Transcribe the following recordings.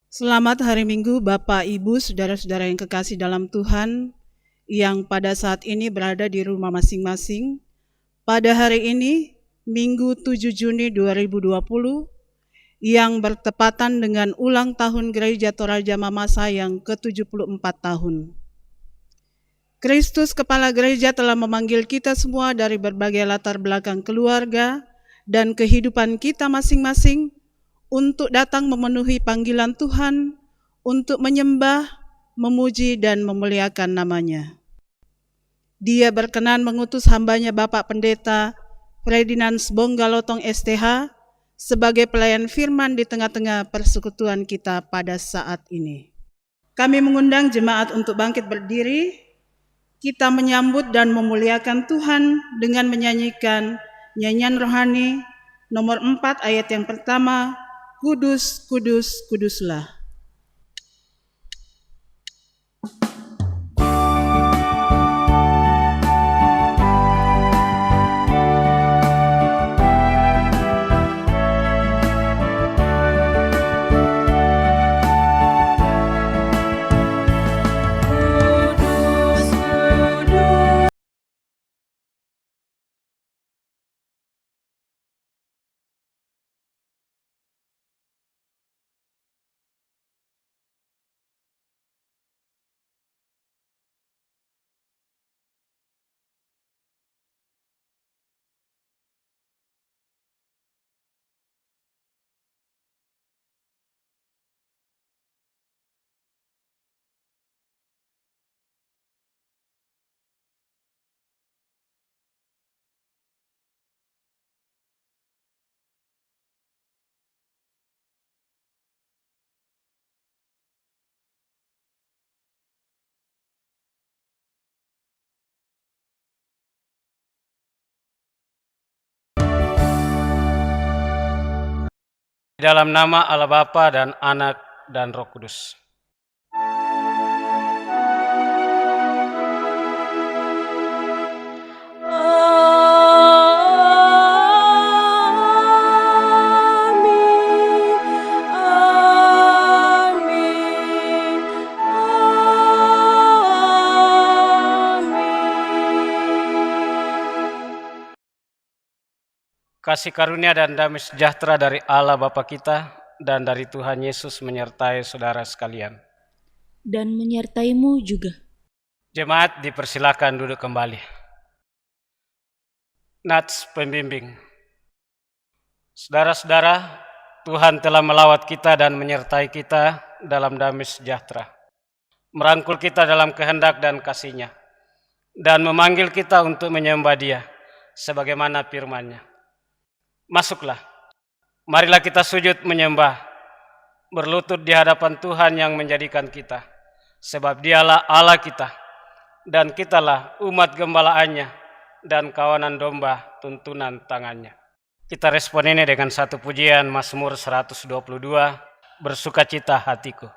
Selamat hari Minggu Bapak, Ibu, Saudara-saudara yang kekasih dalam Tuhan yang pada saat ini berada di rumah masing-masing. Pada hari ini, Minggu 7 Juni 2020, yang bertepatan dengan ulang tahun Gereja Toraja Mamasa yang ke-74 tahun. Kristus Kepala Gereja telah memanggil kita semua dari berbagai latar belakang keluarga dan kehidupan kita masing-masing untuk datang memenuhi panggilan Tuhan, untuk menyembah, memuji, dan memuliakan namanya. Dia berkenan mengutus hambanya Bapak Pendeta Ferdinand Bonggalotong STH sebagai pelayan firman di tengah-tengah persekutuan kita pada saat ini. Kami mengundang jemaat untuk bangkit berdiri. Kita menyambut dan memuliakan Tuhan dengan menyanyikan nyanyian rohani nomor 4 ayat yang pertama, Kudus, kudus, kuduslah. Di dalam nama Allah Bapa dan Anak dan Roh Kudus. Kasih karunia dan damai sejahtera dari Allah Bapa kita dan dari Tuhan Yesus menyertai saudara sekalian. Dan menyertaimu juga. Jemaat dipersilakan duduk kembali. Nats pembimbing. Saudara-saudara, Tuhan telah melawat kita dan menyertai kita dalam damai sejahtera, merangkul kita dalam kehendak dan kasih-Nya, dan memanggil kita untuk menyembah Dia sebagaimana firman-Nya. Masuklah, marilah kita sujud menyembah, berlutut di hadapan Tuhan yang menjadikan kita, sebab Dialah Allah kita, dan kitalah umat gembalaannya dan kawanan domba tuntunan tangannya. Kita respon ini dengan satu pujian Mazmur 122, Bersukacita Hatiku.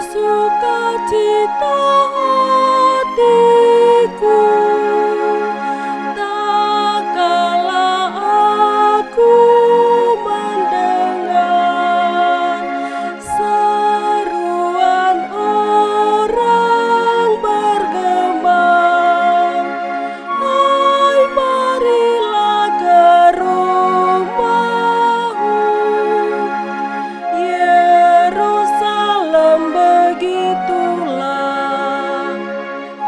Bersukacita hatiku, tak kala aku mendengar seruan orang bergema. Hai, marilah ke rumahmu, Yerusalem, begitulah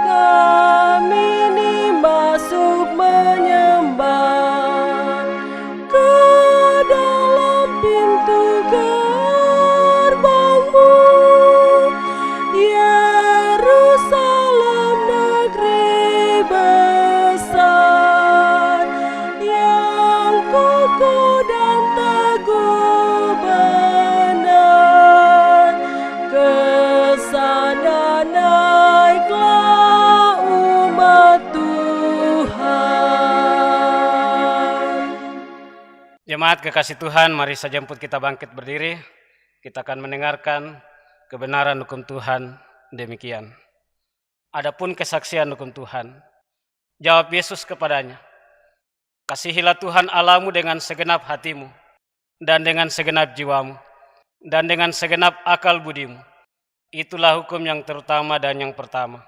kami ini masuk menyembah ke dalam pintu gerbangmu, Yerusalem, negeri besar yang kokoh dan teguh benar. Ke sana naiklah umat Tuhan. Jemaat kekasih Tuhan, mari sejemput kita bangkit berdiri. Kita akan mendengarkan kebenaran hukum Tuhan demikian. Adapun kesaksian hukum Tuhan, Jawab Yesus kepadanya, "Kasihilah Tuhan Allahmu dengan segenap hatimu, dan dengan segenap jiwamu, dan dengan segenap akal budimu. Itulah hukum yang terutama dan yang pertama.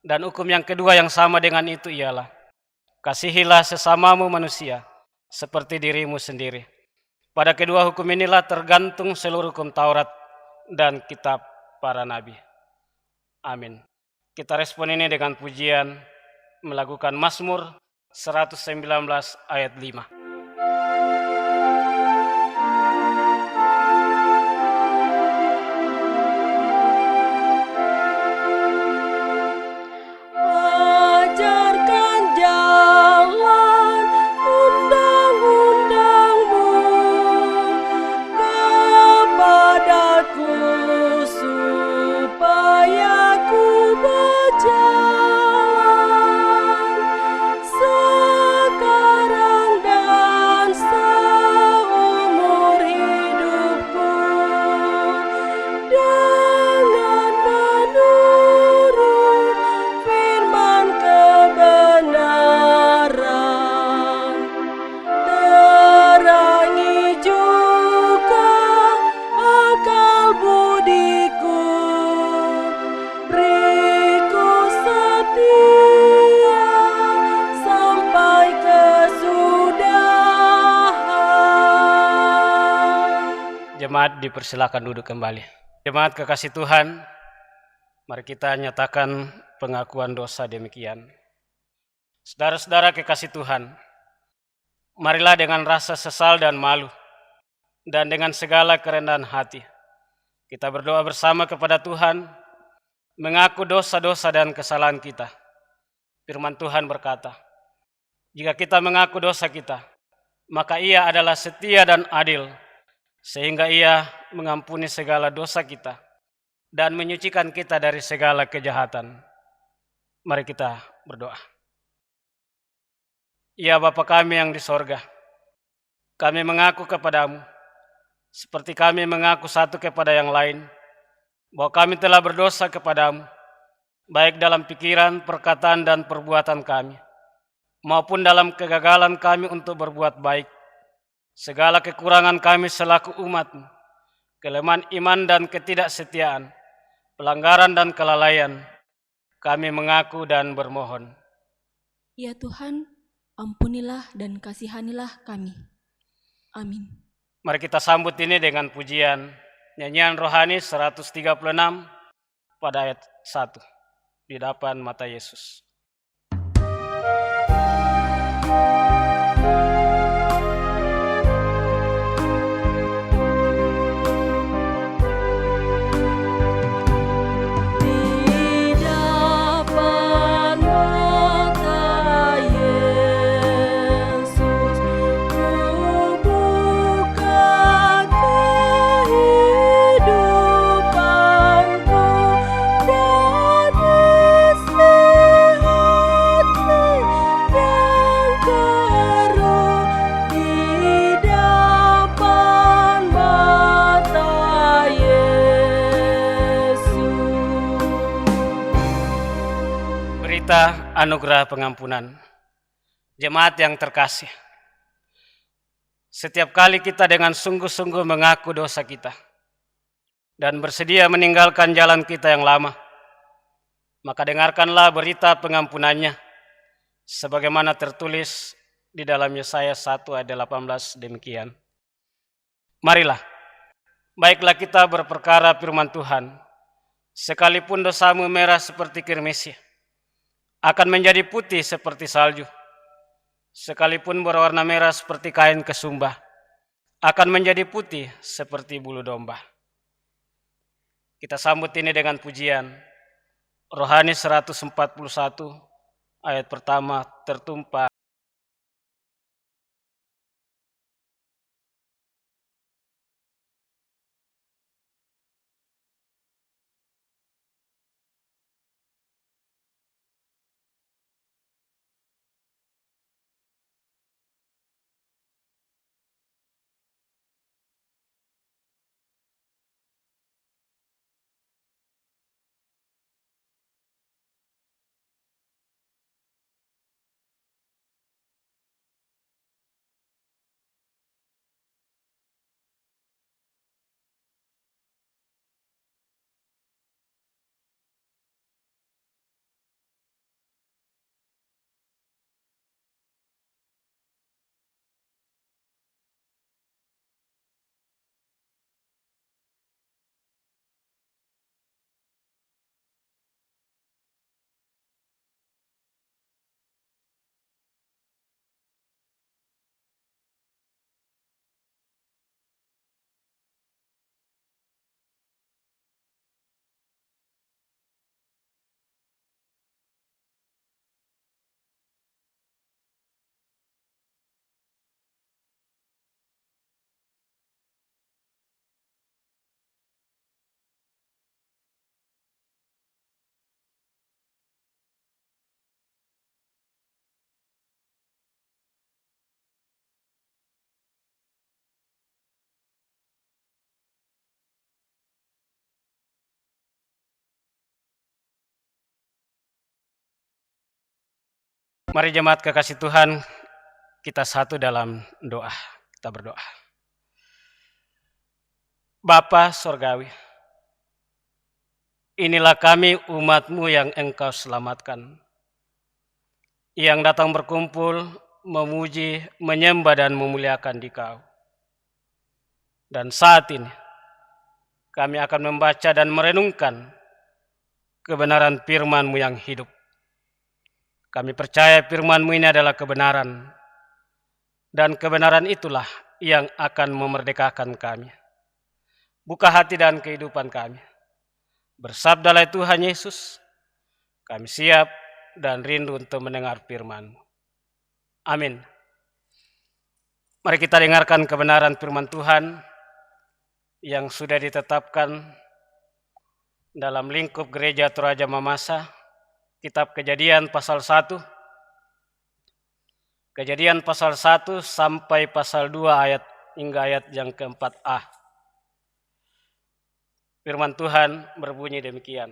Dan hukum yang kedua yang sama dengan itu ialah, kasihilah sesamamu manusia, seperti dirimu sendiri. Pada kedua hukum inilah tergantung seluruh hukum Taurat dan kitab para nabi." Amin. Kita respon ini dengan pujian, melakukan Mazmur 119 ayat 5. Ajarkan jalan undang-undang-Mu kepadaku supaya ku berjalan sekarang dan seumur hidupku dengan menurut firman kebenaran. Terangi juga akal budiku, beriku setia sampai kesudahan. Jemaat dipersilakan duduk kembali. Jemaat kekasih Tuhan, mari kita nyatakan pengakuan dosa demikian. Saudara-saudara kekasih Tuhan, marilah dengan rasa sesal dan malu, dan dengan segala kerendahan hati, kita berdoa bersama kepada Tuhan, mengaku dosa-dosa dan kesalahan kita. Firman Tuhan berkata, jika kita mengaku dosa kita, maka Ia adalah setia dan adil, sehingga Ia mengampuni segala dosa kita dan menyucikan kita dari segala kejahatan. Mari kita berdoa. Ya Bapa kami yang di sorga, kami mengaku kepadamu, seperti kami mengaku satu kepada yang lain, bahwa kami telah berdosa kepadamu, baik dalam pikiran, perkataan, dan perbuatan kami, maupun dalam kegagalan kami untuk berbuat baik. Segala kekurangan kami selaku umat-Mu, kelemahan iman dan ketidaksetiaan, pelanggaran dan kelalaian, kami mengaku dan bermohon. Ya Tuhan, ampunilah dan kasihanilah kami. Amin. Mari kita sambut ini dengan pujian nyanyian rohani 136 pada ayat 1 di depan mata Yesus. Di depan mata Yesus, ku buka kehidupanku dan istirahatmu yang keruh di depan mata Yesus. Berita anugerah pengampunan. Jemaat yang terkasih, setiap kali kita dengan sungguh-sungguh mengaku dosa kita dan bersedia meninggalkan jalan kita yang lama, maka dengarkanlah berita pengampunannya sebagaimana tertulis di dalam Yesaya 1 ayat 18 demikian. Marilah, baiklah kita berperkara firman Tuhan, sekalipun dosamu merah seperti kirmisi, akan menjadi putih seperti salju. Sekalipun berwarna merah seperti kain kesumbah, akan menjadi putih seperti bulu domba. Kita sambut ini dengan pujian rohani 141 ayat pertama tertumpah Mari jemaat kekasih Tuhan, kita satu dalam doa. Kita berdoa. Bapa Sorgawi, inilah kami umat-Mu yang Engkau selamatkan, yang datang berkumpul, memuji, menyembah dan memuliakan Dikau. Dan saat ini, kami akan membaca dan merenungkan kebenaran firman-Mu yang hidup. Kami percaya firman-Mu ini adalah kebenaran, dan kebenaran itulah yang akan memerdekakan kami. Buka hati dan kehidupan kami. Bersabdalah Tuhan Yesus, kami siap dan rindu untuk mendengar firman-Mu. Amin. Mari kita dengarkan kebenaran firman Tuhan yang sudah ditetapkan dalam lingkup Gereja Toraja Mamasa, Kitab Kejadian pasal 1, Kejadian pasal 1 sampai pasal 2 ayat hingga ayat yang keempat-A. Firman Tuhan berbunyi demikian.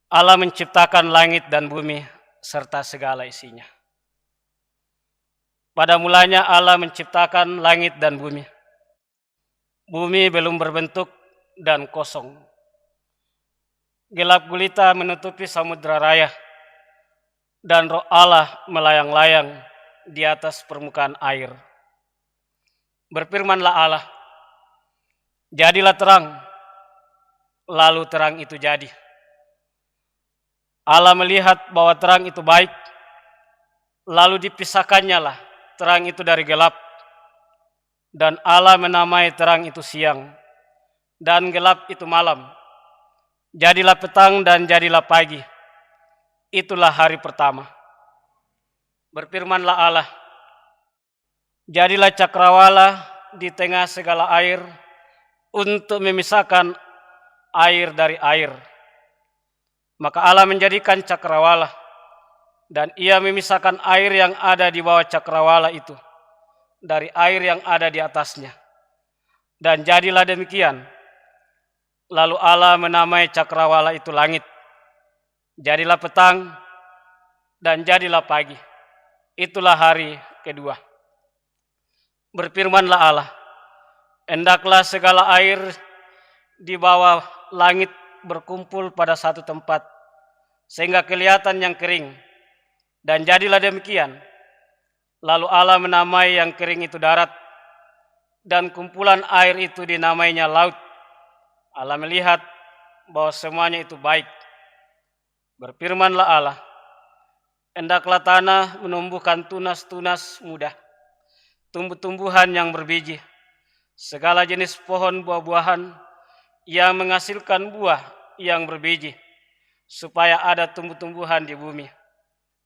Allah menciptakan langit dan bumi serta segala isinya. Pada mulanya Allah menciptakan langit dan bumi. Bumi belum berbentuk dan kosong. Gelap gulita menutupi samudra raya, dan roh Allah melayang-layang di atas permukaan air. Berfirmanlah Allah, jadilah terang, lalu terang itu jadi. Allah melihat bahwa terang itu baik, lalu dipisahkannya lah terang itu dari gelap. Dan Allah menamai terang itu siang, dan gelap itu malam. Jadilah petang dan jadilah pagi. Itulah hari pertama. Berfirmanlah Allah, jadilah cakrawala di tengah segala air untuk memisahkan air dari air. Maka Allah menjadikan cakrawala, dan Ia memisahkan air yang ada di bawah cakrawala itu dari air yang ada di atasnya. Dan jadilah demikian. Lalu Allah menamai cakrawala itu langit. Jadilah petang dan jadilah pagi. Itulah hari kedua. Berfirmanlah Allah, hendaklah segala air di bawah langit berkumpul pada satu tempat, sehingga kelihatan yang kering. Dan jadilah demikian. Lalu Allah menamai yang kering itu darat, dan kumpulan air itu dinamainya laut. Allah melihat bahwa semuanya itu baik. Berfirmanlah Allah, hendaklah tanah menumbuhkan tunas-tunas muda, tumbuh-tumbuhan yang berbiji, segala jenis pohon buah-buahan yang menghasilkan buah yang berbiji, supaya ada tumbuh-tumbuhan di bumi.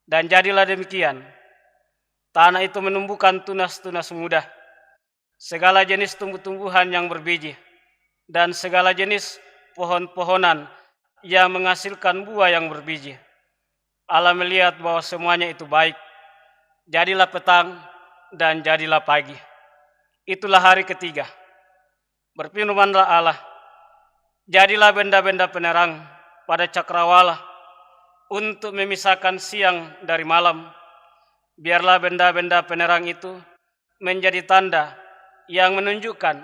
Dan jadilah demikian. Tanah itu menumbuhkan tunas-tunas muda, segala jenis tumbuh-tumbuhan yang berbiji, dan segala jenis pohon-pohonan yang menghasilkan buah yang berbiji. Allah melihat bahwa semuanya itu baik. Jadilah petang dan jadilah pagi. Itulah hari ketiga. Berfirmanlah Allah, jadilah benda-benda penerang pada cakrawala untuk memisahkan siang dari malam. Biarlah benda-benda penerang itu menjadi tanda yang menunjukkan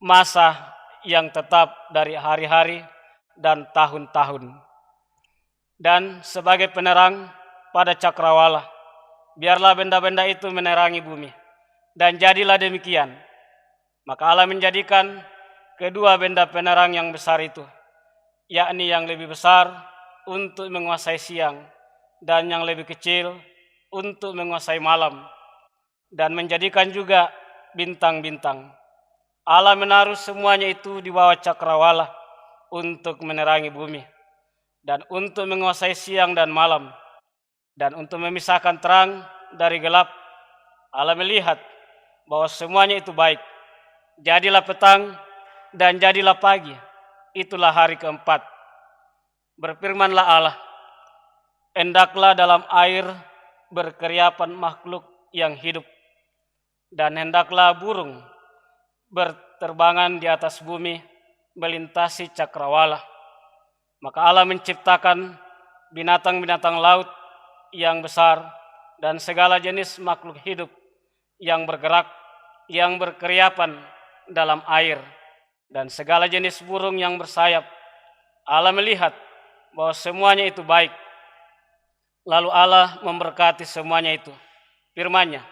masa yang tetap dari hari-hari dan tahun-tahun. Dan sebagai penerang pada cakrawala, biarlah benda-benda itu menerangi bumi. Dan jadilah demikian. Maka Allah menjadikan kedua benda penerang yang besar itu, yakni yang lebih besar untuk menguasai siang, dan yang lebih kecil untuk menguasai malam, dan menjadikan juga bintang-bintang. Allah menaruh semuanya itu di bawah cakrawala untuk menerangi bumi, dan untuk menguasai siang dan malam, dan untuk memisahkan terang dari gelap. Allah melihat bahwa semuanya itu baik. Jadilah petang dan jadilah pagi. Itulah hari keempat. Berfirmanlah Allah, hendaklah dalam air berkeriapan makhluk yang hidup, dan hendaklah burung berterbangan di atas bumi melintasi cakrawala. Maka Allah menciptakan binatang-binatang laut yang besar, dan segala jenis makhluk hidup yang bergerak, yang berkeriapan dalam air, dan segala jenis burung yang bersayap. Allah melihat bahwa semuanya itu baik. Lalu Allah memberkati semuanya itu. Firman-Nya,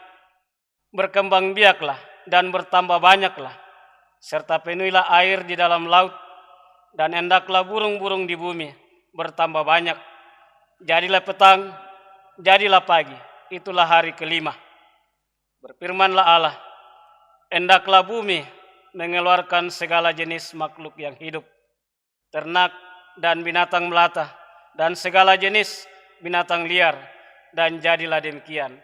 berkembang biaklah dan bertambah banyaklah, serta penuhilah air di dalam laut, dan hendaklah burung-burung di bumi bertambah banyak. Jadilah petang, jadilah pagi, itulah hari kelima. Berfirmanlah Allah, hendaklah bumi mengeluarkan segala jenis makhluk yang hidup, ternak dan binatang melata, dan segala jenis binatang liar, dan jadilah demikian.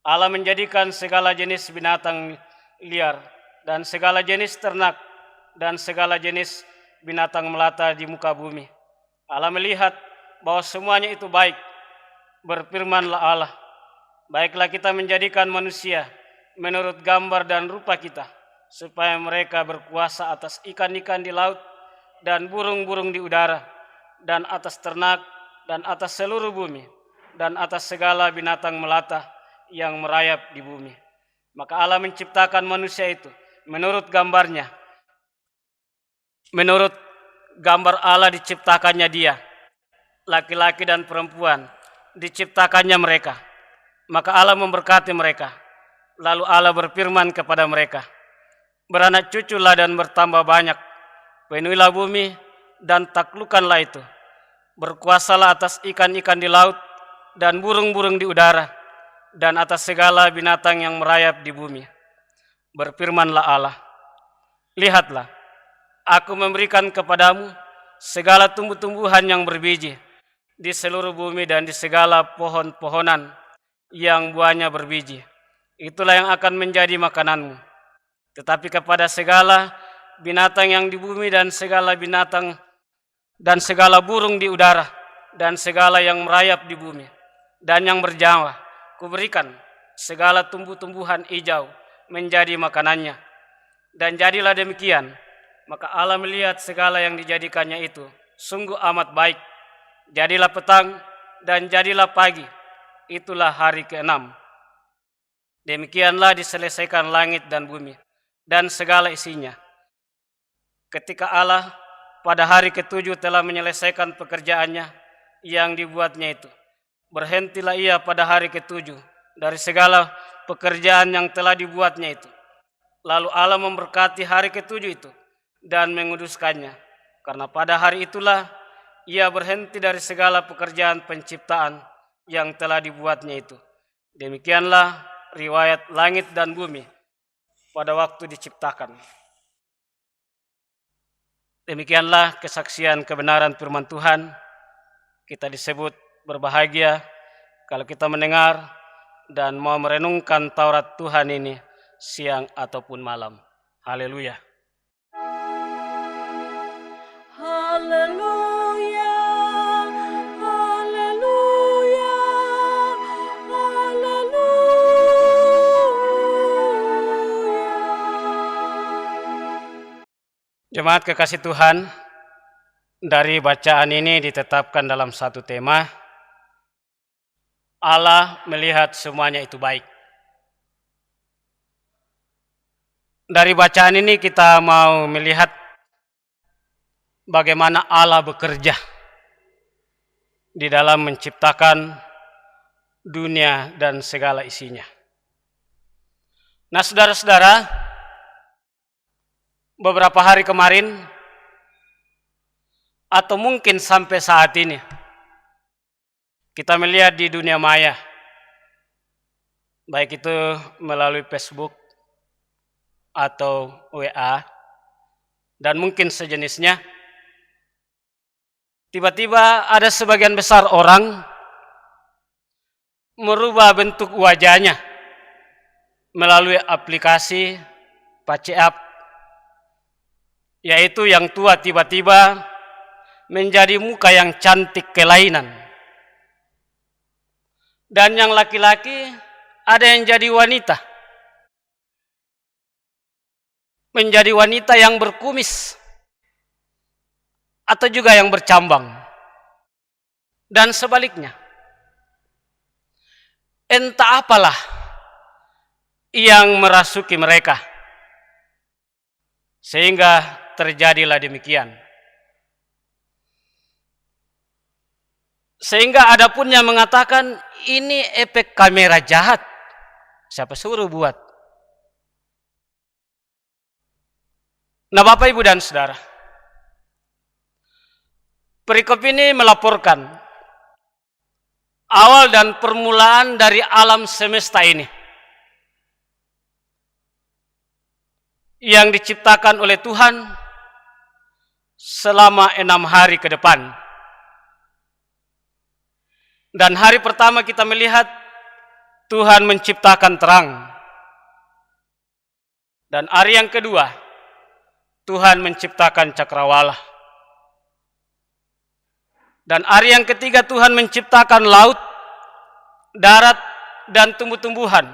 Allah menjadikan segala jenis binatang liar, dan segala jenis ternak, dan segala jenis binatang melata di muka bumi. Allah melihat bahwa semuanya itu baik. Berfirmanlah Allah, baiklah kita menjadikan manusia menurut gambar dan rupa kita, supaya mereka berkuasa atas ikan-ikan di laut, dan burung-burung di udara, dan atas ternak, dan atas seluruh bumi, dan atas segala binatang melata yang merayap di bumi. Maka Allah menciptakan manusia itu menurut gambarnya. Menurut gambar Allah diciptakannya dia, laki-laki dan perempuan diciptakannya mereka. Maka Allah memberkati mereka. Lalu Allah berfirman kepada mereka, beranak cuculah dan bertambah banyak, penuhilah bumi dan taklukkanlah itu. Berkuasalah atas ikan-ikan di laut dan burung-burung di udara, dan atas segala binatang yang merayap di bumi. Berfirmanlah Allah, lihatlah, aku memberikan kepadamu segala tumbuh-tumbuhan yang berbiji di seluruh bumi, dan di segala pohon-pohonan yang buahnya berbiji. Itulah yang akan menjadi makananmu. Tetapi kepada segala binatang yang di bumi, dan segala binatang dan segala burung di udara, dan segala yang merayap di bumi, dan yang berjawa, kuberikan segala tumbuh-tumbuhan hijau menjadi makanannya. Dan jadilah demikian. Maka Allah melihat segala yang dijadikannya itu sungguh amat baik. Jadilah petang dan jadilah pagi, itulah hari ke-6. Demikianlah diselesaikan langit dan bumi dan segala isinya. Ketika Allah pada hari ke-7 telah menyelesaikan pekerjaannya yang dibuatnya itu, berhentilah ia pada hari ke-7 dari segala pekerjaan yang telah dibuatnya itu. Lalu Allah memberkati hari ke-7 itu dan menguduskannya, karena pada hari itulah ia berhenti dari segala pekerjaan penciptaan yang telah dibuatnya itu. Demikianlah riwayat langit dan bumi pada waktu diciptakan. Demikianlah kesaksian kebenaran firman Tuhan. Kita disebut berbahagia kalau kita mendengar dan mau merenungkan Taurat Tuhan ini siang ataupun malam. Haleluya. Haleluya, haleluya, haleluya. Jemaat kekasih Tuhan, dari bacaan ini ditetapkan dalam satu tema, Allah melihat semuanya itu baik. Dari bacaan ini kita mau melihat bagaimana Allah bekerja di dalam menciptakan dunia dan segala isinya. Nah, saudara-saudara, beberapa hari kemarin atau mungkin sampai saat ini kita melihat di dunia maya, baik itu melalui Facebook atau WA dan mungkin sejenisnya, tiba-tiba ada sebagian besar orang merubah bentuk wajahnya melalui aplikasi PaceApp, yaitu yang tua tiba-tiba menjadi muka yang cantik kelainan, dan yang laki-laki ada yang jadi wanita, menjadi wanita yang berkumis atau juga yang bercambang. Dan sebaliknya, entah apalah yang merasuki mereka, sehingga terjadilah demikian. Sehingga ada pun yang mengatakan ini efek kamera jahat. Siapa suruh buat? Nah, Bapak, Ibu, dan Saudara, perikop ini melaporkan awal dan permulaan dari alam semesta ini yang diciptakan oleh Tuhan selama 6 hari ke depan. Dan hari pertama kita melihat Tuhan menciptakan terang. Dan hari yang kedua, Tuhan menciptakan cakrawala. Dan hari yang ketiga Tuhan menciptakan laut, darat, dan tumbuh-tumbuhan.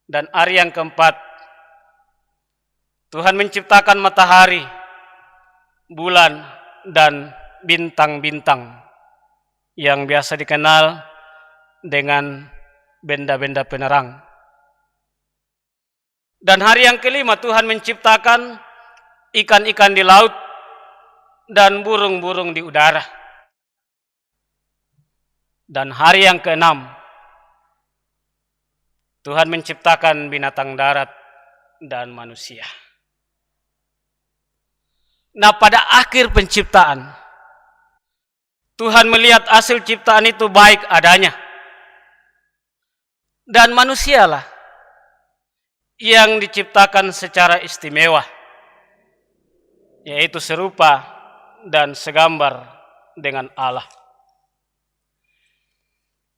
Dan hari yang keempat, Tuhan menciptakan matahari, bulan, dan bintang-bintang yang biasa dikenal dengan benda-benda penerang. Dan hari yang kelima Tuhan menciptakan ikan-ikan di laut dan burung-burung di udara. Dan hari yang keenam Tuhan menciptakan binatang darat dan manusia. Nah, pada akhir penciptaan Tuhan melihat hasil ciptaan itu baik adanya. Dan manusialah yang diciptakan secara istimewa, yaitu serupa dan segambar dengan Allah.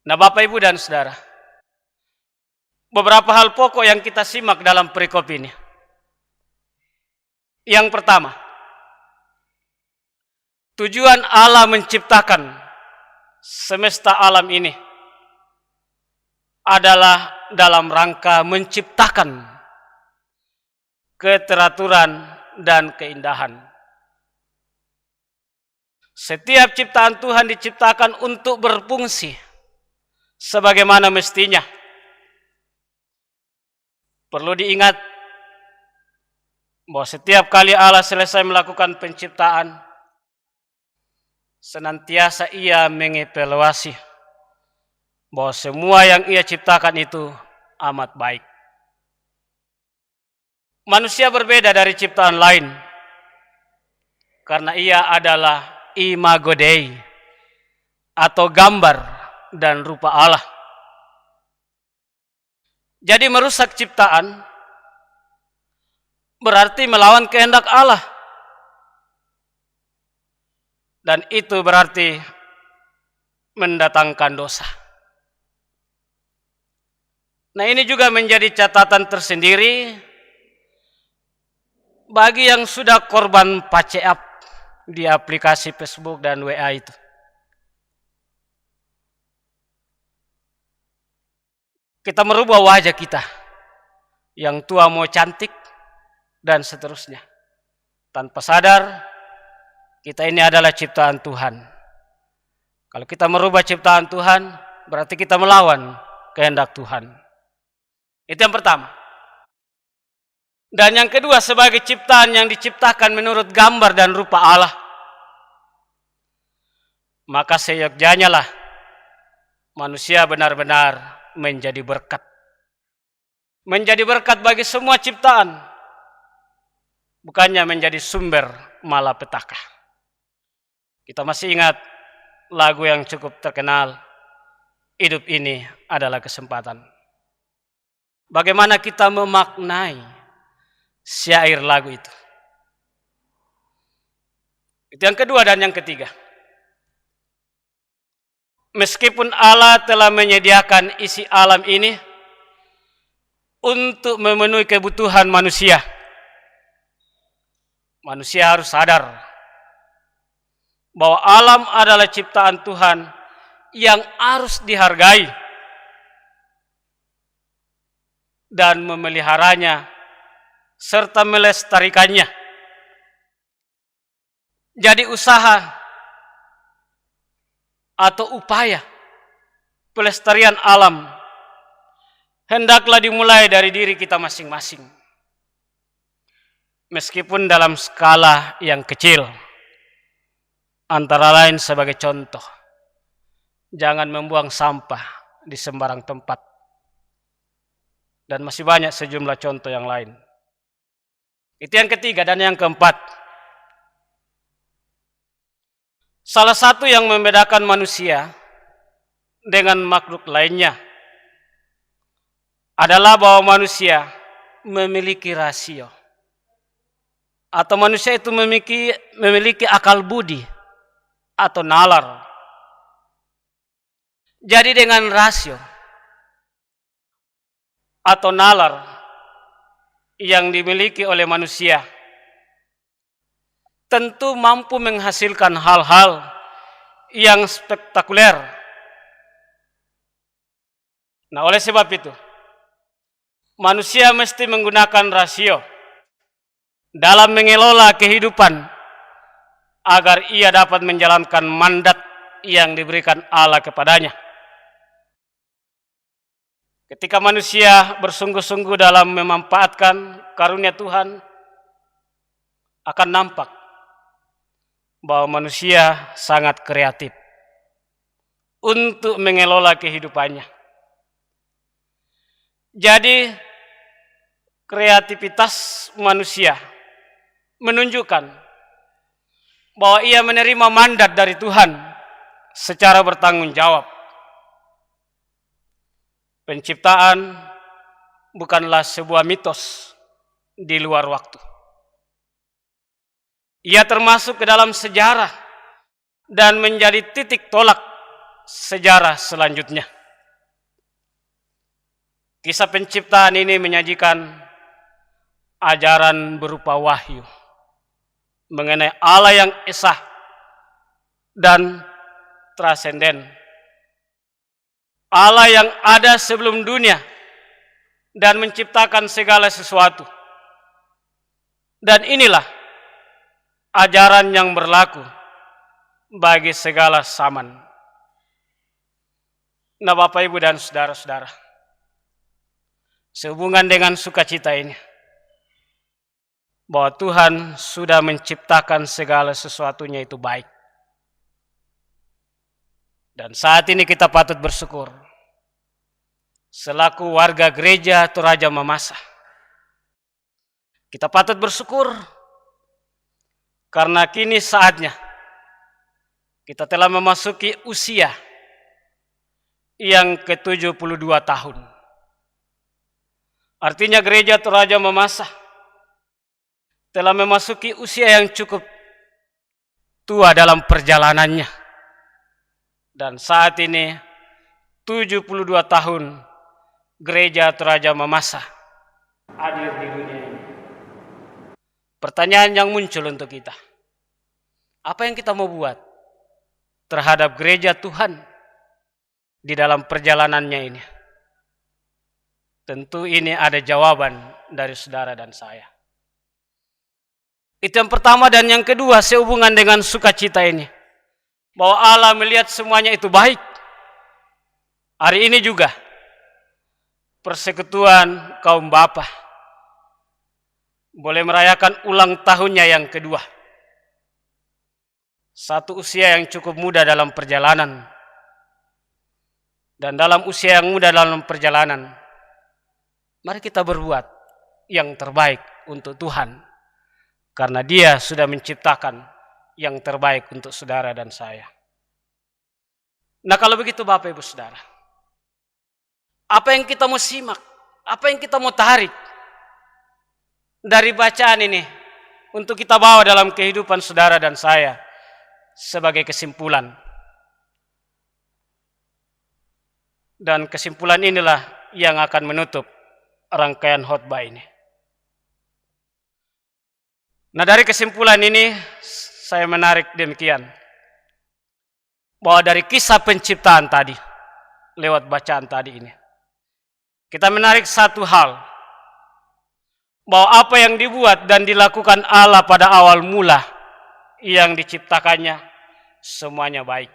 Nah, Bapak, Ibu, dan Saudara, beberapa hal pokok yang kita simak dalam perikop ini. Yang pertama, tujuan Allah menciptakan semesta alam ini adalah dalam rangka menciptakan keteraturan dan keindahan. Setiap ciptaan Tuhan diciptakan untuk berfungsi sebagaimana mestinya. Perlu diingat bahwa setiap kali Allah selesai melakukan penciptaan, senantiasa Ia mengevaluasi bahwa semua yang Ia ciptakan itu amat baik. Manusia berbeda dari ciptaan lain karena ia adalah imago Dei atau gambar dan rupa Allah. Jadi merusak ciptaan berarti melawan kehendak Allah. Dan itu berarti mendatangkan dosa. Nah, ini juga menjadi catatan tersendiri bagi yang sudah korban pace-up di aplikasi Facebook dan WA itu. Kita merubah wajah kita, yang tua mau cantik, dan seterusnya. Tanpa sadar, kita ini adalah ciptaan Tuhan. Kalau kita merubah ciptaan Tuhan, berarti kita melawan kehendak Tuhan. Itu yang pertama. Dan yang kedua, sebagai ciptaan yang diciptakan menurut gambar dan rupa Allah, maka seyogyanya lah manusia benar-benar menjadi berkat. Menjadi berkat bagi semua ciptaan, bukannya menjadi sumber malapetaka. Kita masih ingat lagu yang cukup terkenal, hidup ini adalah kesempatan. Bagaimana kita memaknai syair lagu itu. Itu yang kedua. Dan yang ketiga, meskipun Allah telah menyediakan isi alam ini untuk memenuhi kebutuhan manusia, manusia harus sadar bahwa alam adalah ciptaan Tuhan yang harus dihargai dan memeliharanya serta melestarikannya. Jadi usaha atau upaya pelestarian alam hendaklah dimulai dari diri kita masing-masing. Meskipun dalam skala yang kecil, antara lain sebagai contoh, jangan membuang sampah di sembarang tempat. Dan masih banyak sejumlah contoh yang lain. Itu yang ketiga. Dan yang keempat, salah satu yang membedakan manusia dengan makhluk lainnya adalah bahwa manusia memiliki rasio. Atau manusia itu memiliki akal budi atau nalar. Jadi dengan rasio atau nalar yang dimiliki oleh manusia tentu mampu menghasilkan hal-hal yang spektakuler. Nah, oleh sebab itu, manusia mesti menggunakan rasio dalam mengelola kehidupan agar ia dapat menjalankan mandat yang diberikan Allah kepadanya. Ketika manusia bersungguh-sungguh dalam memanfaatkan karunia Tuhan, akan nampak bahwa manusia sangat kreatif untuk mengelola kehidupannya. Jadi, kreativitas manusia menunjukkan bahwa ia menerima mandat dari Tuhan secara bertanggung jawab. Penciptaan bukanlah sebuah mitos di luar waktu. Ia termasuk ke dalam sejarah dan menjadi titik tolak sejarah selanjutnya. Kisah penciptaan ini menyajikan ajaran berupa wahyu mengenai Allah yang esa dan trasenden. Allah yang ada sebelum dunia dan menciptakan segala sesuatu. Dan inilah ajaran yang berlaku bagi segala zaman. Nah, Bapak, Ibu, dan saudara-saudara, sehubungan dengan sukacita ini, bahwa Tuhan sudah menciptakan segala sesuatunya itu baik. Dan saat ini kita patut bersyukur selaku warga gereja Toraja Mamasa. Kita patut bersyukur karena kini saatnya kita telah memasuki usia yang ke-72 tahun. Artinya gereja Toraja Mamasa telah memasuki usia yang cukup tua dalam perjalanannya. Dan saat ini 72 tahun gereja Toraja Mamasa hadir di dunia ini. Pertanyaan yang muncul untuk kita, apa yang kita mau buat terhadap gereja Tuhan di dalam perjalanannya ini? Tentu ini ada jawaban dari saudara dan saya. Itu yang pertama. Dan yang kedua, sehubungan dengan sukacita ini, bahwa Allah melihat semuanya itu baik. Hari ini juga Persekutuan Kaum Bapa boleh merayakan ulang tahunnya yang kedua. Satu usia yang cukup muda dalam perjalanan. Dan dalam usia yang muda dalam perjalanan, mari kita berbuat yang terbaik untuk Tuhan. Karena Dia sudah menciptakan yang terbaik untuk saudara dan saya. Nah, kalau begitu Bapak Ibu Saudara, apa yang kita mau simak, apa yang kita mau tarik dari bacaan ini untuk kita bawa dalam kehidupan saudara dan saya sebagai kesimpulan? Dan kesimpulan inilah yang akan menutup rangkaian khotbah ini. Nah, dari kesimpulan ini saya menarik demikian, bahwa dari kisah penciptaan tadi, lewat bacaan tadi ini, kita menarik satu hal, bahwa apa yang dibuat dan dilakukan Allah pada awal mula yang diciptakannya semuanya baik.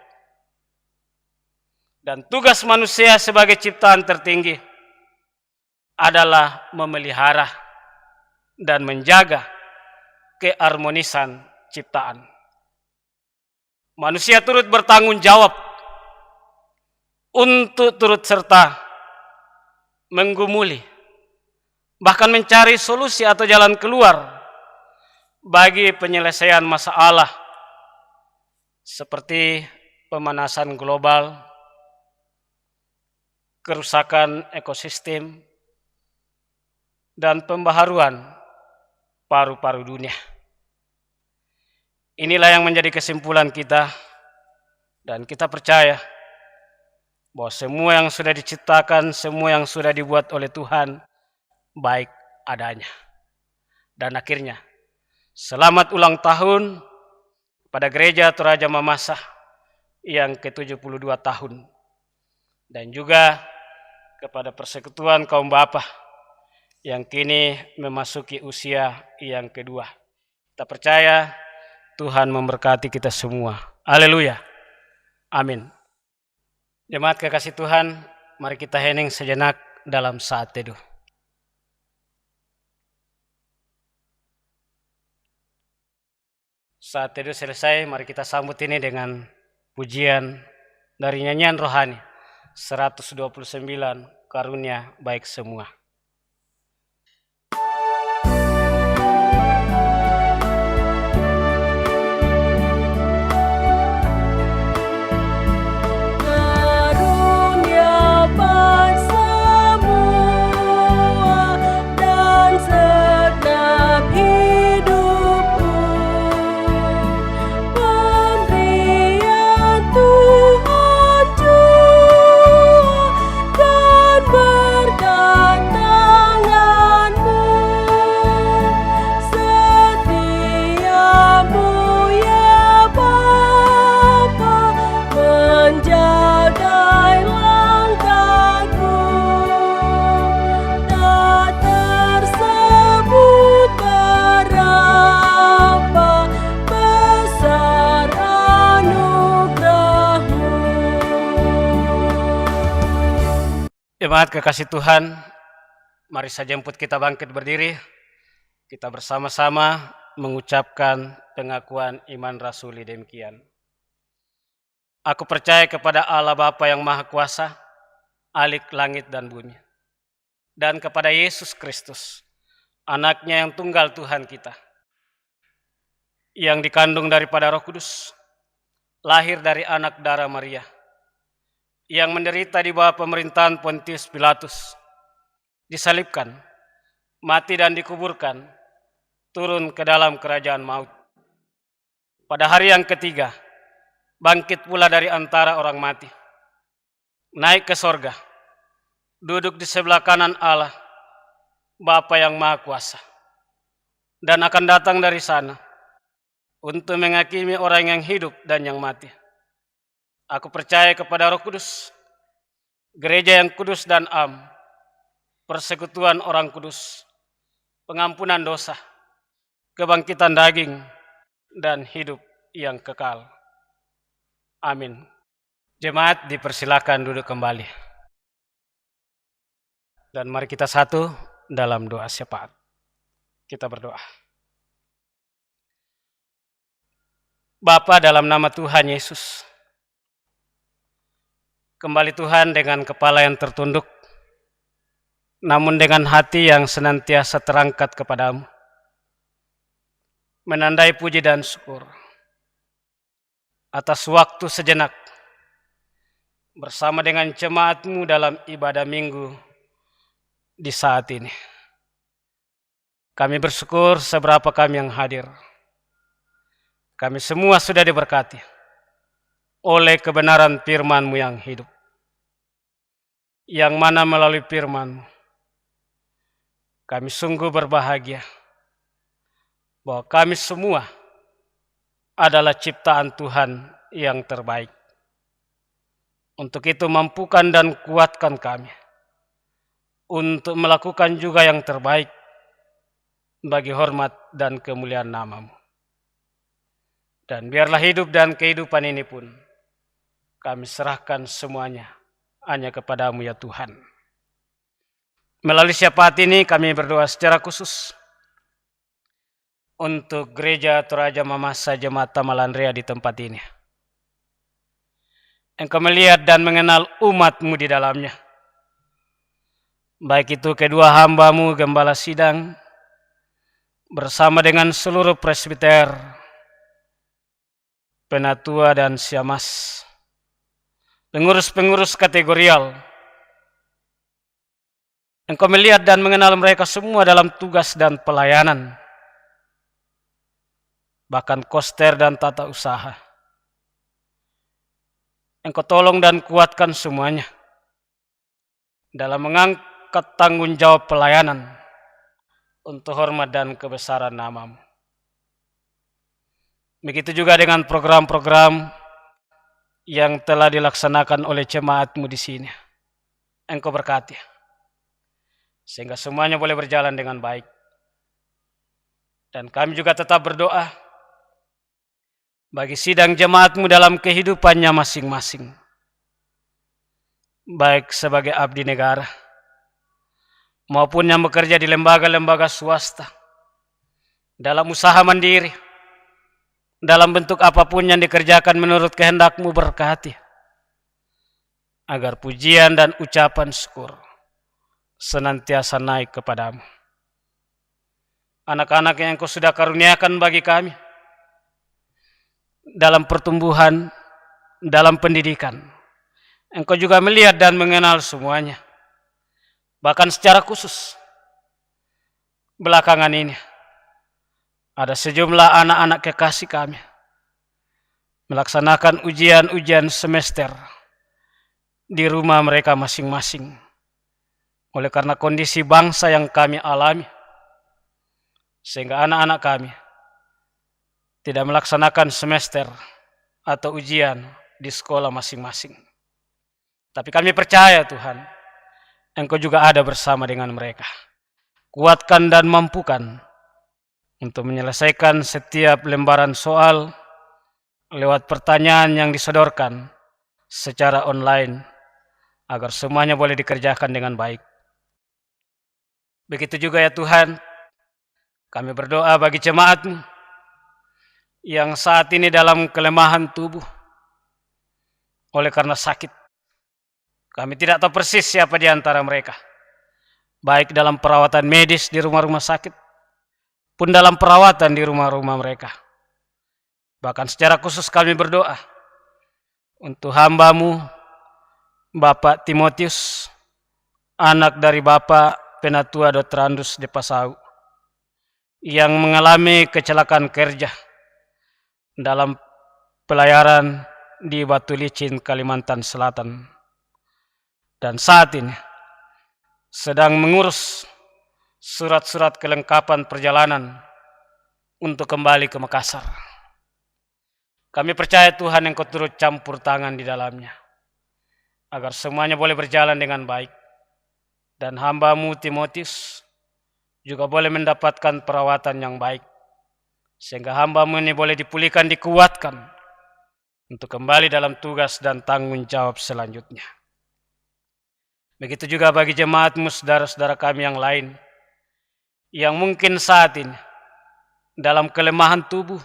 Dan tugas manusia sebagai ciptaan tertinggi adalah memelihara dan menjaga keharmonisan ciptaan. Manusia turut bertanggung jawab untuk turut serta menggumuli, bahkan mencari solusi atau jalan keluar bagi penyelesaian masalah seperti pemanasan global, kerusakan ekosistem, dan pembaharuan paru-paru dunia. Inilah yang menjadi kesimpulan kita, dan kita percaya bahwa semua yang sudah diciptakan, semua yang sudah dibuat oleh Tuhan baik adanya. Dan akhirnya, selamat ulang tahun pada Gereja Toraja Mamasa yang ke-72 tahun. Dan juga kepada Persekutuan Kaum Bapa yang kini memasuki usia yang kedua. Kita percaya Tuhan memberkati kita semua. Haleluya. Amin. Jemaat kekasih Tuhan, mari kita hening sejenak dalam saat teduh. Saat teduh selesai, mari kita sambut ini dengan pujian dari nyanyian rohani 129, Karunia Baik Semua. Karunia baik semua dan segenap hidupku, pemberian Tuhan jua dan berkat tanganmu, setiamu ya Bapa, menjagai langkahku, tak tersebut berapa besar anugerahmu. Jemaat kekasih Tuhan, mari saya jemput kita bangkit berdiri. Kita bersama-sama mengucapkan pengakuan iman rasuli demikian. Aku percaya kepada Allah Bapa yang Maha Kuasa, Alik langit dan bumi, dan kepada Yesus Kristus, anaknya yang tunggal Tuhan kita, yang dikandung daripada Roh Kudus, lahir dari anak darah Maria, yang menderita di bawah pemerintahan Pontius Pilatus, disalibkan, mati dan dikuburkan, turun ke dalam kerajaan maut. Pada hari yang ketiga, bangkit pula dari antara orang mati, naik ke sorga, duduk di sebelah kanan Allah, Bapa yang Maha Kuasa, dan akan datang dari sana untuk menghakimi orang yang hidup dan yang mati. Aku percaya kepada Roh Kudus, gereja yang kudus dan am, persekutuan orang kudus, pengampunan dosa, kebangkitan daging, dan hidup yang kekal. Amin. Jemaat dipersilakan duduk kembali. Dan mari kita satu dalam doa syafaat. Kita berdoa. Bapa, dalam nama Tuhan Yesus, kembali Tuhan dengan kepala yang tertunduk, namun dengan hati yang senantiasa terangkat kepadamu, menandai puji dan syukur atas waktu sejenak bersama dengan jemaatmu dalam ibadah minggu di saat ini. Kami bersyukur seberapa kami yang hadir. Kami semua sudah diberkati oleh kebenaran firman-Mu yang hidup, yang mana melalui firman-Mu kami sungguh berbahagia bahwa kami semua adalah ciptaan Tuhan yang terbaik. Untuk itu mampukan dan kuatkan kami untuk melakukan juga yang terbaik bagi hormat dan kemuliaan nama-Mu. Dan biarlah hidup dan kehidupan ini pun kami serahkan semuanya hanya kepadamu ya Tuhan. Melalui syafaat ini kami berdoa secara khusus untuk Gereja Toraja Mamasa Jemaat Tamalandrea di tempat ini. Engkau melihat dan mengenal umat-Mu di dalamnya. Baik itu kedua hamba-Mu Gembala Sidang bersama dengan seluruh presbiter, penatua dan siamas, pengurus-pengurus kategorial. Engkau melihat dan mengenal mereka semua dalam tugas dan pelayanan, bahkan koster dan tata usaha. Engkau tolong dan kuatkan semuanya dalam mengangkat tanggung jawab pelayanan untuk hormat dan kebesaran nama-Mu. Begitu juga dengan program-program yang telah dilaksanakan oleh jemaat-Mu di sini. Engkau berkati, sehingga semuanya boleh berjalan dengan baik. Dan kami juga tetap berdoa bagi sidang jemaat-Mu dalam kehidupannya masing-masing, baik sebagai abdi negara maupun yang bekerja di lembaga-lembaga swasta, dalam usaha mandiri, dalam bentuk apapun yang dikerjakan menurut kehendak-Mu, berkati, agar pujian dan ucapan syukur senantiasa naik kepadamu. Anak-anak yang Engkau sudah karuniakan bagi kami dalam pertumbuhan, dalam pendidikan, Engkau juga melihat dan mengenal semuanya. Bahkan secara khusus, belakangan ini, ada sejumlah anak-anak kekasih kami melaksanakan ujian-ujian semester di rumah mereka masing-masing. Oleh karena kondisi bangsa yang kami alami, sehingga anak-anak kami tidak melaksanakan semester atau ujian di sekolah masing-masing. Tapi kami percaya Tuhan, Engkau juga ada bersama dengan mereka. Kuatkan dan mampukan untuk menyelesaikan setiap lembaran soal lewat pertanyaan yang disodorkan secara online, agar semuanya boleh dikerjakan dengan baik. Begitu juga ya Tuhan, kami berdoa bagi jemaat-Mu yang saat ini dalam kelemahan tubuh oleh karena sakit. Kami tidak tahu persis siapa di antara mereka, baik dalam perawatan medis di rumah-rumah sakit, pun dalam perawatan di rumah-rumah mereka. Bahkan secara khusus kami berdoa untuk hamba-Mu, Bapak Timotius, anak dari Bapak Penatua Dr. Andus de Pasau, yang mengalami kecelakaan kerja dalam pelayaran di Batu Licin, Kalimantan Selatan, dan saat ini sedang mengurus surat-surat kelengkapan perjalanan untuk kembali ke Makassar. Kami percaya Tuhan Engkau turut campur tangan di dalamnya, agar semuanya boleh berjalan dengan baik, dan hamba-Mu Timotius juga boleh mendapatkan perawatan yang baik, sehingga hamba-Mu ini boleh dipulihkan, dikuatkan untuk kembali dalam tugas dan tanggung jawab selanjutnya. Begitu juga bagi jemaat-Mu, saudara-saudara kami yang lain, yang mungkin saat ini dalam kelemahan tubuh,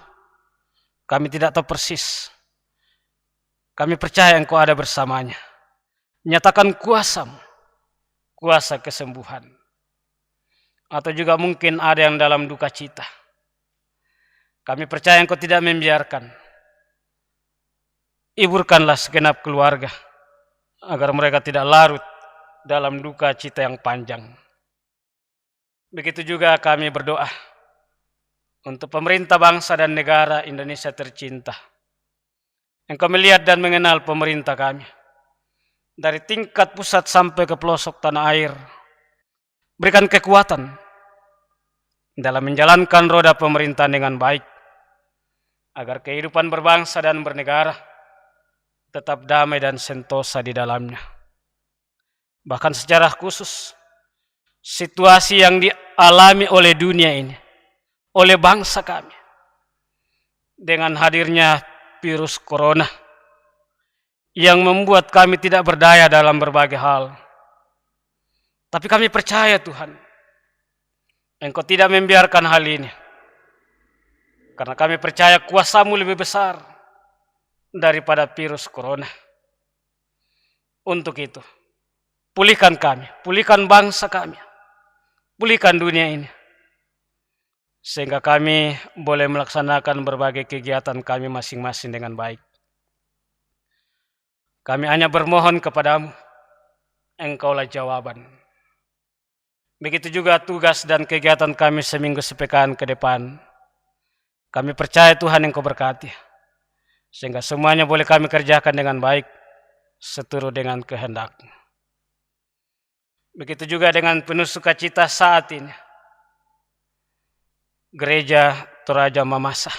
kami tidak tahu persis. Kami percaya Engkau ada bersamanya. Nyatakan kuasa-Mu, kuasa kesembuhan. Atau juga mungkin ada yang dalam duka cita. Kami percaya Engkau tidak membiarkan. Hiburkanlah segenap keluarga, agar mereka tidak larut dalam duka cita yang panjang. Begitu juga kami berdoa untuk pemerintah bangsa dan negara Indonesia tercinta. Engkau melihat dan mengenal pemerintah kami, dari tingkat pusat sampai ke pelosok tanah air. Berikan kekuatan dalam menjalankan roda pemerintahan dengan baik, agar kehidupan berbangsa dan bernegara tetap damai dan sentosa di dalamnya. Bahkan secara khusus, situasi yang dialami oleh dunia ini, oleh bangsa kami, dengan hadirnya virus corona yang membuat kami tidak berdaya dalam berbagai hal. Tapi kami percaya Tuhan, Engkau tidak membiarkan hal ini. Karena kami percaya kuasa-Mu lebih besar daripada virus corona. Untuk itu, pulihkan kami, pulihkan bangsa kami, pulihkan dunia ini. Sehingga kami boleh melaksanakan berbagai kegiatan kami masing-masing dengan baik. Kami hanya bermohon kepadamu, Engkaulah jawaban. Begitu juga tugas dan kegiatan kami seminggu sepekan ke depan. Kami percaya Tuhan Engkau berkati, sehingga semuanya boleh kami kerjakan dengan baik, seturut dengan kehendak-Mu. Begitu juga dengan penuh sukacita saat ini, Gereja Toraja Mamasa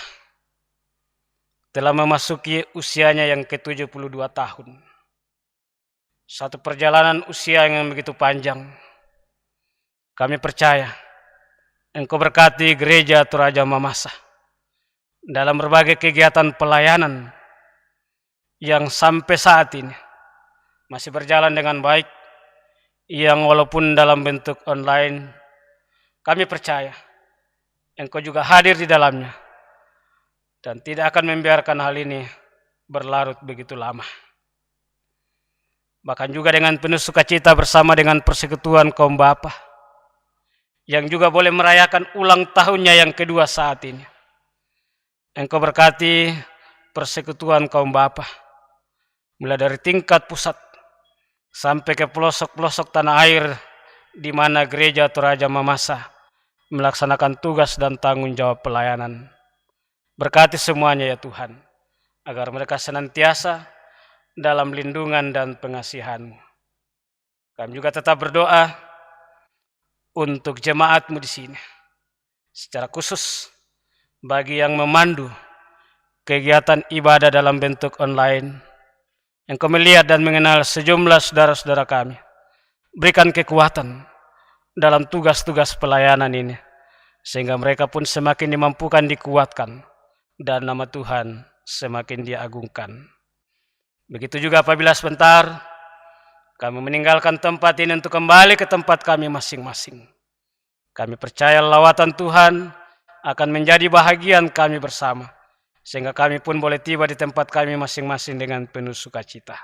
telah memasuki usianya yang ke-72 tahun. Satu perjalanan usia yang begitu panjang. Kami percaya Engkau berkati Gereja Toraja Mamasa dalam berbagai kegiatan pelayanan yang sampai saat ini masih berjalan dengan baik, yang walaupun dalam bentuk online, kami percaya Engkau juga hadir di dalamnya dan tidak akan membiarkan hal ini berlarut begitu lama. Bahkan juga dengan penuh sukacita bersama dengan persekutuan kaum bapa yang juga boleh merayakan ulang tahunnya yang kedua saat ini. Engkau berkati persekutuan kaum bapa, mulai dari tingkat pusat sampai ke pelosok-pelosok tanah air di mana Gereja Toraja Mamasa melaksanakan tugas dan tanggung jawab pelayanan. Berkati semuanya ya Tuhan, agar mereka senantiasa dalam lindungan dan pengasihan-Mu. Kami juga tetap berdoa untuk jemaat-Mu di sini, secara khusus bagi yang memandu kegiatan ibadah dalam bentuk online. Engkau melihat dan mengenal sejumlah saudara-saudara kami. Berikan kekuatan dalam tugas-tugas pelayanan ini, sehingga mereka pun semakin dimampukan, dikuatkan, dan nama Tuhan semakin diagungkan. Begitu juga apabila sebentar kami meninggalkan tempat ini untuk kembali ke tempat kami masing-masing. Kami percaya lawatan Tuhan akan menjadi bahagian kami bersama, sehingga kami pun boleh tiba di tempat kami masing-masing dengan penuh sukacita.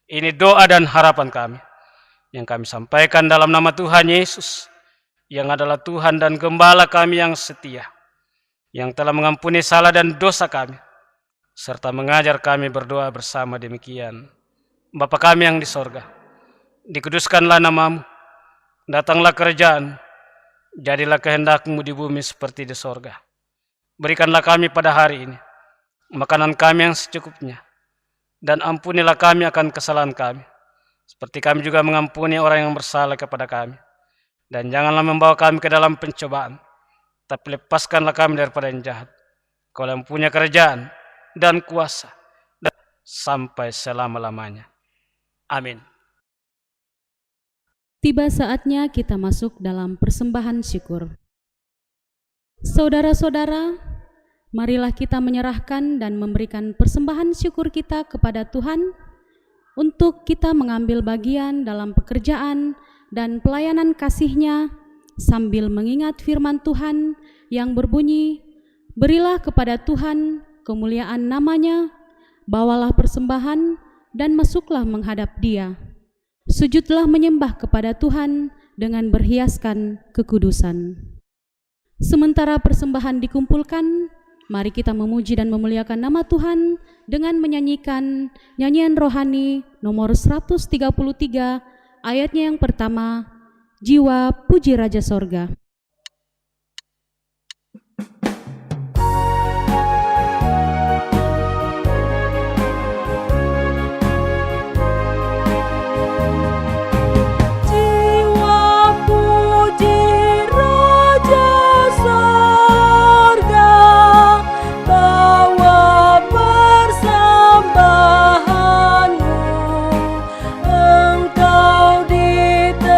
Ini doa dan harapan kami yang kami sampaikan dalam nama Tuhan Yesus, yang adalah Tuhan dan Gembala kami yang setia, yang telah mengampuni salah dan dosa kami, serta mengajar kami berdoa bersama demikian. Bapa kami yang di sorga, dikuduskanlah nama-Mu, datanglah kerajaan, jadilah kehendak-Mu di bumi seperti di sorga. Berikanlah kami pada hari ini makanan kami yang secukupnya, dan ampunilah kami akan kesalahan kami, seperti kami juga mengampuni orang yang bersalah kepada kami. Dan janganlah membawa kami ke dalam pencobaan, tapi lepaskanlah kami daripada yang jahat. Kau yang punya kerajaan dan kuasa dan sampai selama-lamanya. Amin. Tiba saatnya kita masuk dalam persembahan syukur. Saudara-saudara, marilah kita menyerahkan dan memberikan persembahan syukur kita kepada Tuhan untuk kita mengambil bagian dalam pekerjaan dan pelayanan kasih-Nya sambil mengingat firman Tuhan yang berbunyi, berilah kepada Tuhan kemuliaan nama-Nya, bawalah persembahan dan masuklah menghadap Dia. Sujudlah menyembah kepada Tuhan dengan berhiaskan kekudusan. Sementara persembahan dikumpulkan, mari kita memuji dan memuliakan nama Tuhan dengan menyanyikan nyanyian rohani nomor 133, ayatnya yang pertama, Jiwa Puji Raja Sorga. Engkau ditebusnya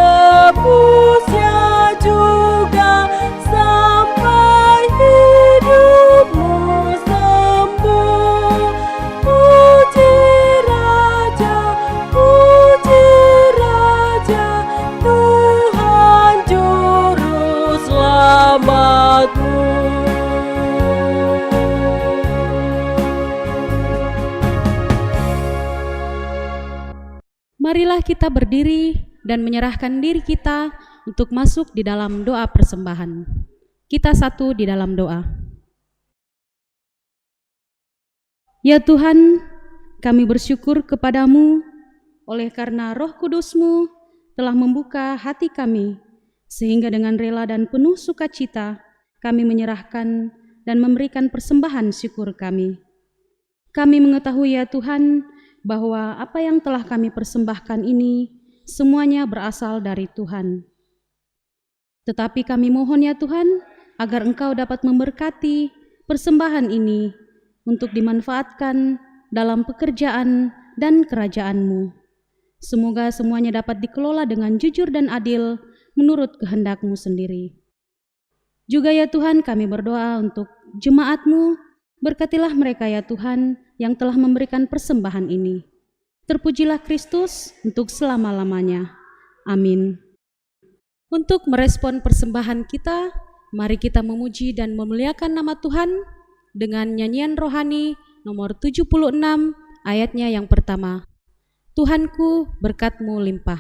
juga Marilah kita berdiri dan menyerahkan diri kita untuk masuk di dalam doa persembahan. Kita satu di dalam doa. Ya Tuhan, kami bersyukur kepadamu oleh karena Roh Kudus-Mu telah membuka hati kami, sehingga dengan rela dan penuh sukacita kami menyerahkan dan memberikan persembahan syukur kami. Kami mengetahui ya Tuhan, bahwa apa yang telah kami persembahkan ini semuanya berasal dari Tuhan. Tetapi kami mohon ya Tuhan, agar Engkau dapat memberkati persembahan ini untuk dimanfaatkan dalam pekerjaan dan kerajaan-Mu. Semoga semuanya dapat dikelola dengan jujur dan adil menurut kehendak-Mu sendiri. Juga ya Tuhan, kami berdoa untuk jemaat-Mu. Berkatilah mereka ya Tuhan yang telah memberikan persembahan ini. Terpujilah Kristus untuk selama-lamanya. Amin. Untuk merespon persembahan kita, mari kita memuji dan memuliakan nama Tuhan dengan nyanyian rohani nomor 76 ayatnya yang pertama. Tuhanku, berkat-Mu limpah.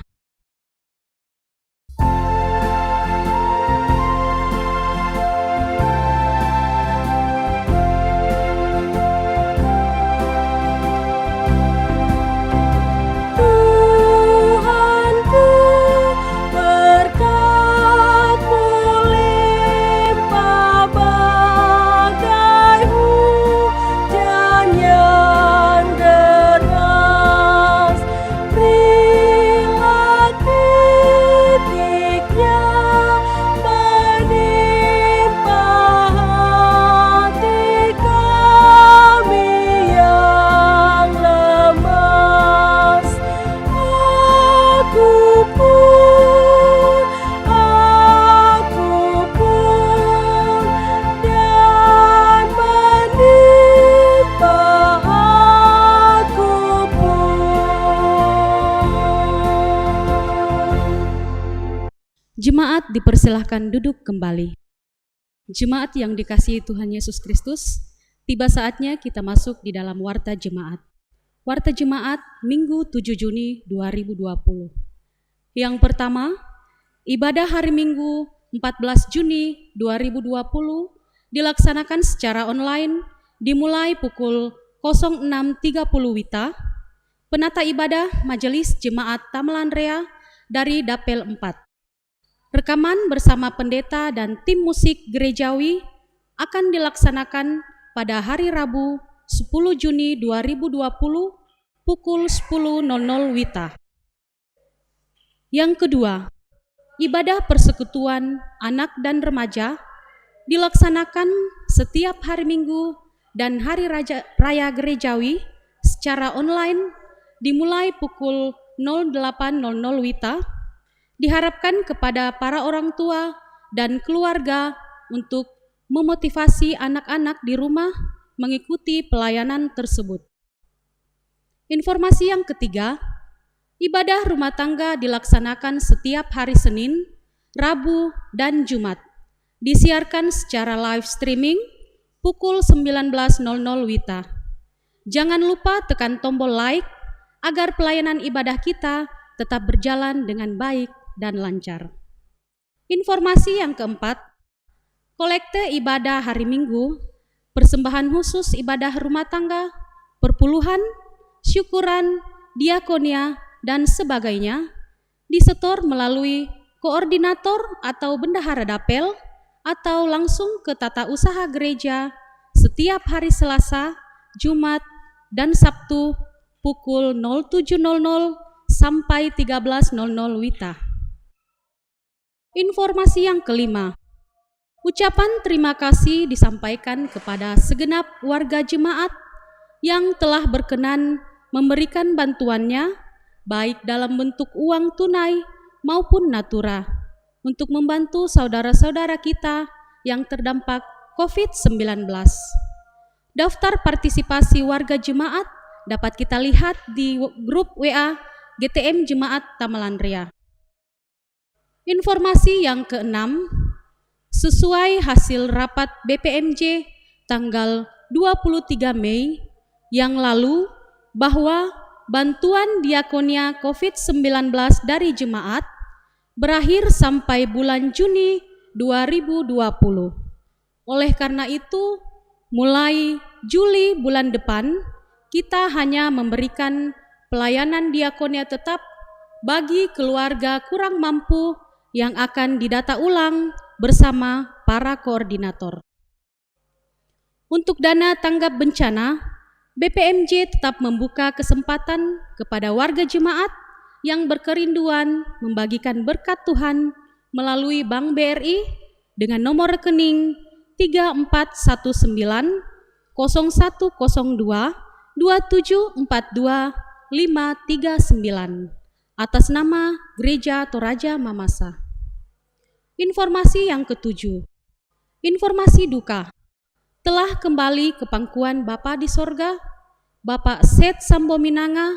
Jemaat dipersilahkan duduk kembali. Jemaat yang dikasihi Tuhan Yesus Kristus, tiba saatnya kita masuk di dalam Warta Jemaat. Warta Jemaat Minggu 7 Juni 2020. Yang pertama, ibadah hari Minggu 14 Juni 2020 dilaksanakan secara online dimulai pukul 06.30 WITA. Penata ibadah Majelis Jemaat Tamalanrea dari Dapel 4. Rekaman bersama pendeta dan tim musik gerejawi akan dilaksanakan pada hari Rabu 10 Juni 2020 pukul 10.00 WITA. Yang kedua, ibadah persekutuan anak dan remaja dilaksanakan setiap hari Minggu dan hari raya gerejawi secara online dimulai pukul 08.00 WITA. Diharapkan kepada para orang tua dan keluarga untuk memotivasi anak-anak di rumah mengikuti pelayanan tersebut. Informasi yang ketiga, ibadah rumah tangga dilaksanakan setiap hari Senin, Rabu, dan Jumat. Disiarkan secara live streaming pukul 19.00 WITA. Jangan lupa tekan tombol like agar pelayanan ibadah kita tetap berjalan dengan baik dan lancar. Informasi yang keempat, kolekte ibadah hari Minggu, persembahan khusus ibadah rumah tangga, perpuluhan, syukuran, diakonia, dan sebagainya disetor melalui koordinator atau bendahara dapel atau langsung ke tata usaha gereja setiap hari Selasa, Jumat, dan Sabtu pukul 07.00 sampai 13.00 WITA. Informasi yang kelima, ucapan terima kasih disampaikan kepada segenap warga jemaat yang telah berkenan memberikan bantuannya baik dalam bentuk uang tunai maupun natura untuk membantu saudara-saudara kita yang terdampak COVID-19. Daftar partisipasi warga jemaat dapat kita lihat di grup WA GTM Jemaat Tamalanrea. Informasi yang keenam, sesuai hasil rapat BPMJ tanggal 23 Mei yang lalu bahwa bantuan diakonia COVID-19 dari jemaat berakhir sampai bulan Juni 2020. Oleh karena itu, mulai Juli bulan depan, kita hanya memberikan pelayanan diakonia tetap bagi keluarga kurang mampu yang akan didata ulang bersama para koordinator. Untuk dana tanggap bencana, BPMJ tetap membuka kesempatan kepada warga jemaat yang berkerinduan membagikan berkat Tuhan melalui Bank BRI dengan nomor rekening 3419 0102 2742 539 atas nama Gereja Toraja Mamasa. Informasi yang ketujuh, informasi duka. Telah kembali ke pangkuan Bapa di sorga, Bapak Seth Sambominanga,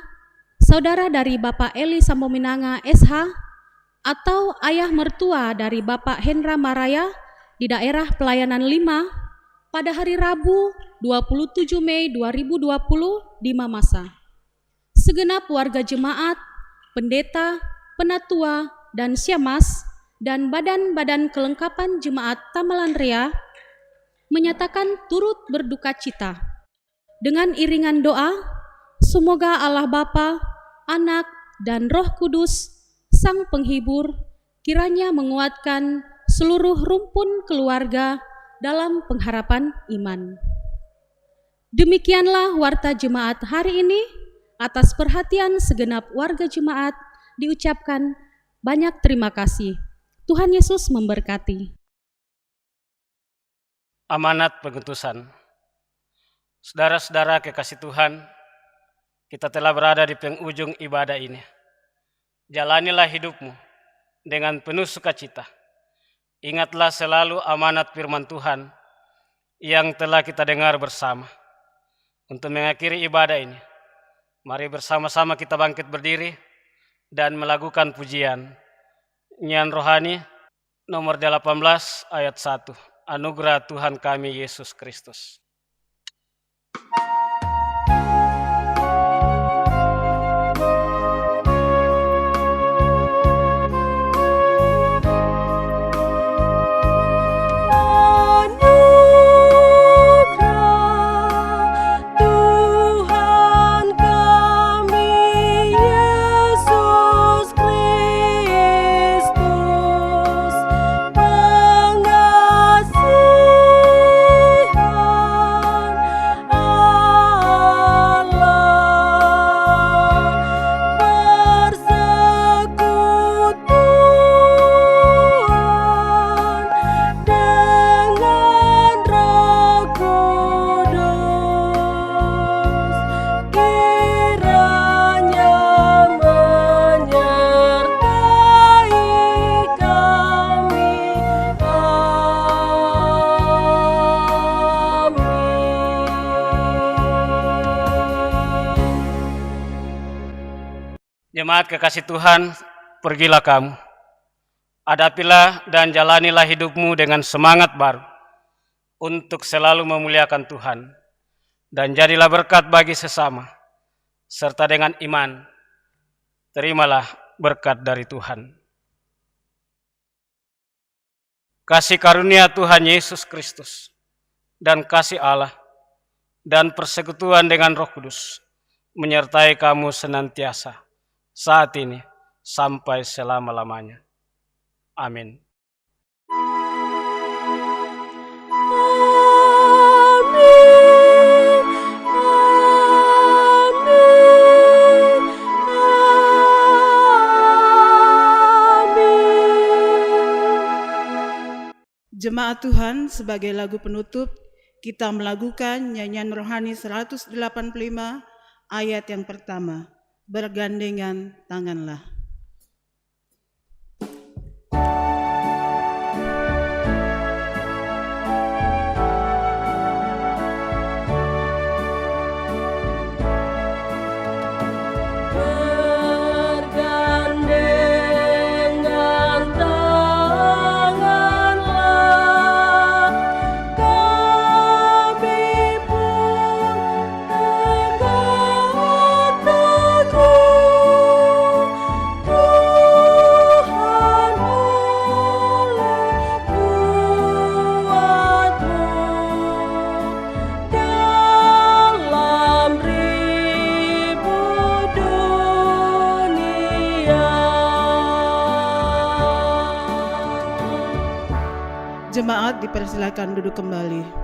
saudara dari Bapak Eli Sambominanga SH, atau ayah mertua dari Bapak Hendra Maraya di daerah pelayanan 5 pada hari Rabu 27 Mei 2020 di Mamasa. Segenap warga jemaat, pendeta, penatua, dan syamas, dan badan-badan kelengkapan jemaat Tamalan Ria menyatakan turut berduka cita. Dengan iringan doa, semoga Allah Bapa, Anak, dan Roh Kudus, Sang Penghibur, kiranya menguatkan seluruh rumpun keluarga dalam pengharapan iman. Demikianlah warta jemaat hari ini. Atas perhatian segenap warga jemaat diucapkan banyak terima kasih. Tuhan Yesus memberkati. Amanat pengutusan. Saudara-saudara kekasih Tuhan, kita telah berada di penghujung ibadah ini. Jalanilah hidupmu dengan penuh sukacita. Ingatlah selalu amanat firman Tuhan yang telah kita dengar bersama. Untuk mengakhiri ibadah ini, mari bersama-sama kita bangkit berdiri dan melakukan pujian. Nyanyian rohani nomor 18 ayat 1. Anugerah Tuhan kami Yesus Kristus. Jemaat kekasih Tuhan, pergilah kamu. Hadapilah dan jalanilah hidupmu dengan semangat baru untuk selalu memuliakan Tuhan. Dan jadilah berkat bagi sesama, serta dengan iman, terimalah berkat dari Tuhan. Kasih karunia Tuhan Yesus Kristus, dan kasih Allah, dan persekutuan dengan Roh Kudus, menyertai kamu senantiasa, saat ini, sampai selama-lamanya. Amin. Jemaat Tuhan, sebagai lagu penutup, kita melakukan nyanyian rohani 185 ayat yang pertama. Bergandengan tanganlah. Bergandengan tanganlah, kami pun tegak jemaat dipersilakan duduk kembali.